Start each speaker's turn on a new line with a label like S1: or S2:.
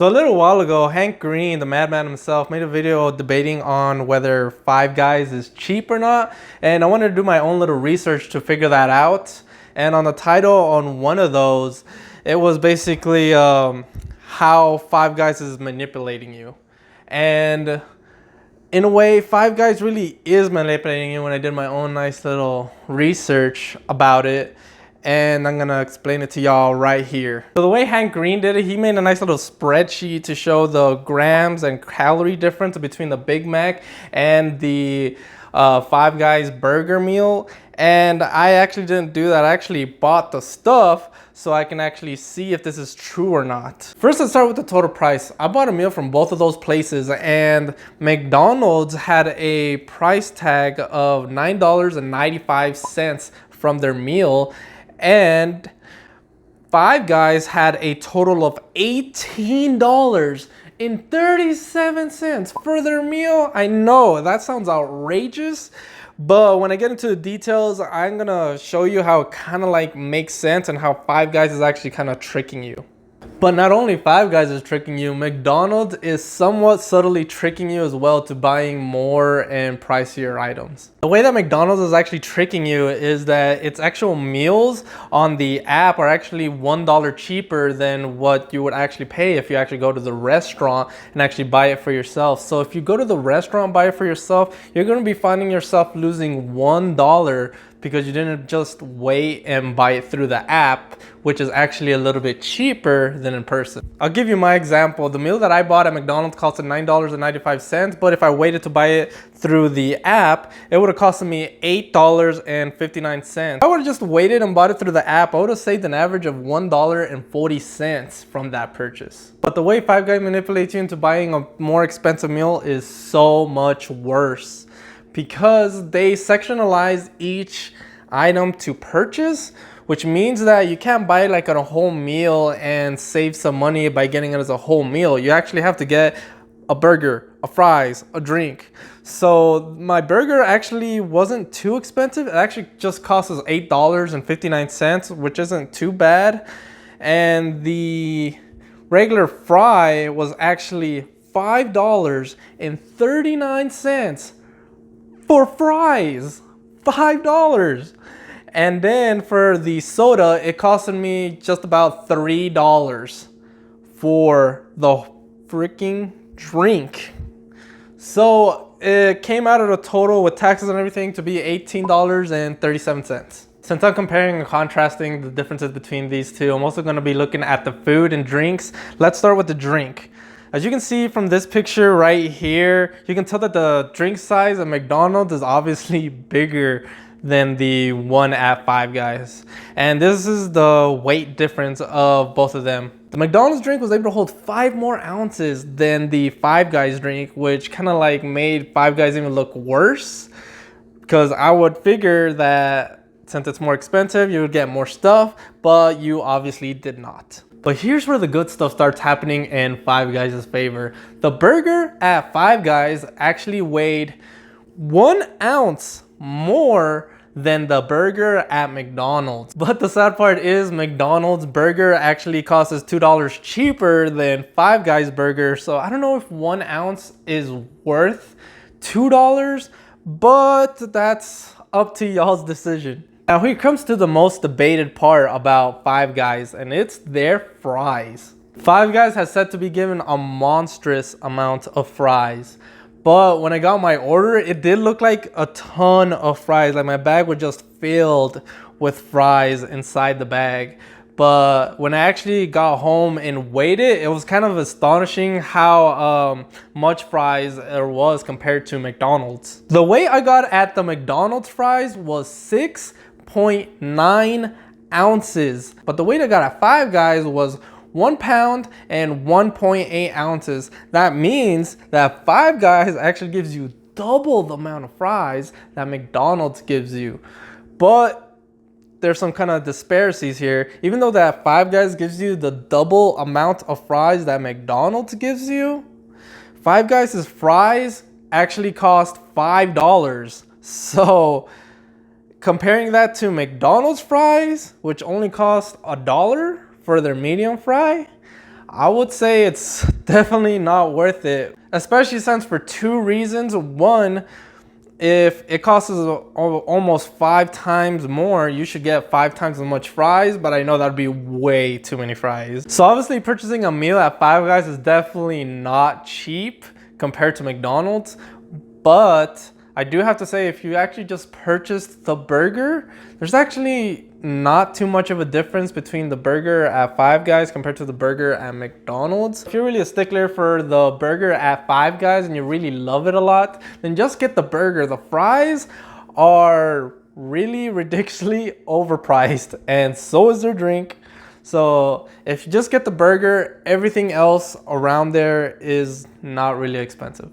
S1: So a little while ago, Hank Green, the madman himself, made a video debating on whether Five Guys is cheap or not. And I wanted to do my own little research to figure that out. And on the title on one of those, it was basically how Five Guys is manipulating you. And in a way, Five Guys really is manipulating you when I did my own nice little research about it. And I'm gonna explain it to y'all right here. So the way Hank Green did it, he made a nice little spreadsheet to show the grams and calorie difference between the Big Mac and the Five Guys burger meal. And I actually didn't do that. I actually bought the stuff so I can actually see if this is true or not. First, let's start with the total price. I bought a meal from both of those places, and McDonald's had a price tag of $9.95 from their meal, and Five Guys had a total of $18.37 for their meal. I know that sounds outrageous, but when I get into the details, I'm gonna show you how it kind of like makes sense and how Five Guys is actually kind of tricking you. But not only Five Guys is tricking you, McDonald's is somewhat subtly tricking you as well to buying more and pricier items. The way that McDonald's is actually tricking you is that its actual meals on the app are actually $1 cheaper than what you would actually pay if you actually go to the restaurant and actually buy it for yourself. So if you go to the restaurant and buy it for yourself, you're going to be finding yourself losing $1 because you didn't just wait and buy it through the app, which is actually a little bit cheaper than in person. I'll give you my example. The meal that I bought at McDonald's costed $9.95, but if I waited to buy it through the app, it would have costed me $8.59. If I would have just waited and bought it through the app, I would have saved an average of $1.40 from that purchase. But the way Five Guys manipulates you into buying a more expensive meal is so much worse, because they sectionalize each item to purchase, which means that you can't buy like a whole meal and save some money by getting it as a whole meal. You actually have to get a burger, a fries, a drink. So my burger actually wasn't too expensive. It actually just cost us $8.59, which isn't too bad. And the regular fry was actually $5.39 for fries. $5. And then for the soda, it costed me just about $3 for the freaking drink. So it came out of the total with taxes and everything to be $18.37. Since I'm comparing and contrasting the differences between these two, I'm also going to be looking at the food and drinks. Let's start with the drink. As you can see from this picture right here, you can tell that the drink size at McDonald's is obviously bigger than the one at Five Guys. And this is the weight difference of both of them. The McDonald's drink was able to hold 5 more ounces than the Five Guys drink, which kind of like made Five Guys even look worse, because I would figure that since it's more expensive, you would get more stuff, but you obviously did not. But here's where the good stuff starts happening in Five Guys' favor. The burger at Five Guys actually weighed 1 ounce more than the burger at McDonald's. But the sad part is McDonald's burger actually costs us $2 cheaper than Five Guys burger. So I don't know if 1 ounce is worth $2, but that's up to y'all's decision. Now here comes to the most debated part about Five Guys, and it's their fries. Five Guys has said to be given a monstrous amount of fries, but when I got my order, it did look like a ton of fries. Like my bag was just filled with fries inside the bag. But when I actually got home and weighed it, it was kind of astonishing how much fries there was compared to McDonald's. The weight I got at the McDonald's fries was 6.9 ounces, but the weight I got at Five Guys was 1 pound and 1.8 ounces. That means that Five Guys actually gives you double the amount of fries that McDonald's gives you. But there's some kind of disparities here. Even though that Five Guys gives you the double amount of fries that McDonald's gives you, Five Guys' fries actually cost $5. So comparing that to McDonald's fries, which only cost $1 for their medium fry, I would say it's definitely not worth it, especially since for two reasons. One, if it costs almost 5 times more, you should get 5 times as much fries, but I know that'd be way too many fries. So obviously purchasing a meal at Five Guys is definitely not cheap compared to McDonald's, but I do have to say, if you actually just purchased the burger, there's actually not too much of a difference between the burger at Five Guys compared to the burger at McDonald's. If you're really a stickler for the burger at Five Guys and you really love it a lot, then just get the burger. The fries are really ridiculously overpriced, and so is their drink. So if you just get the burger, everything else around there is not really expensive.